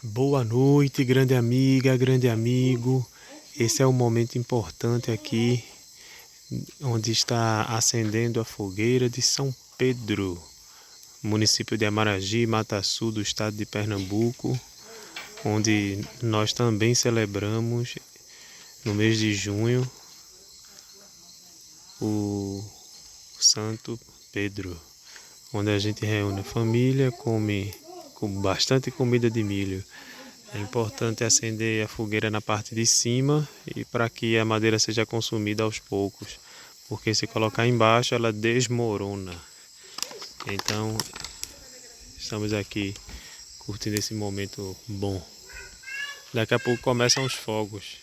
Boa noite, grande amiga, grande amigo. Esse é um momento importante aqui, onde está acendendo a fogueira de São Pedro, município de Amaragi, Mata Sul, do estado de Pernambuco, onde nós também celebramos, no mês de junho, o Santo Pedro, onde a gente reúne a família, come com bastante comida de milho. É importante acender a fogueira na parte de cima e para que a madeira seja consumida aos poucos, porque se colocar embaixo ela desmorona. Então, estamos aqui curtindo esse momento bom. Daqui a pouco começam os fogos.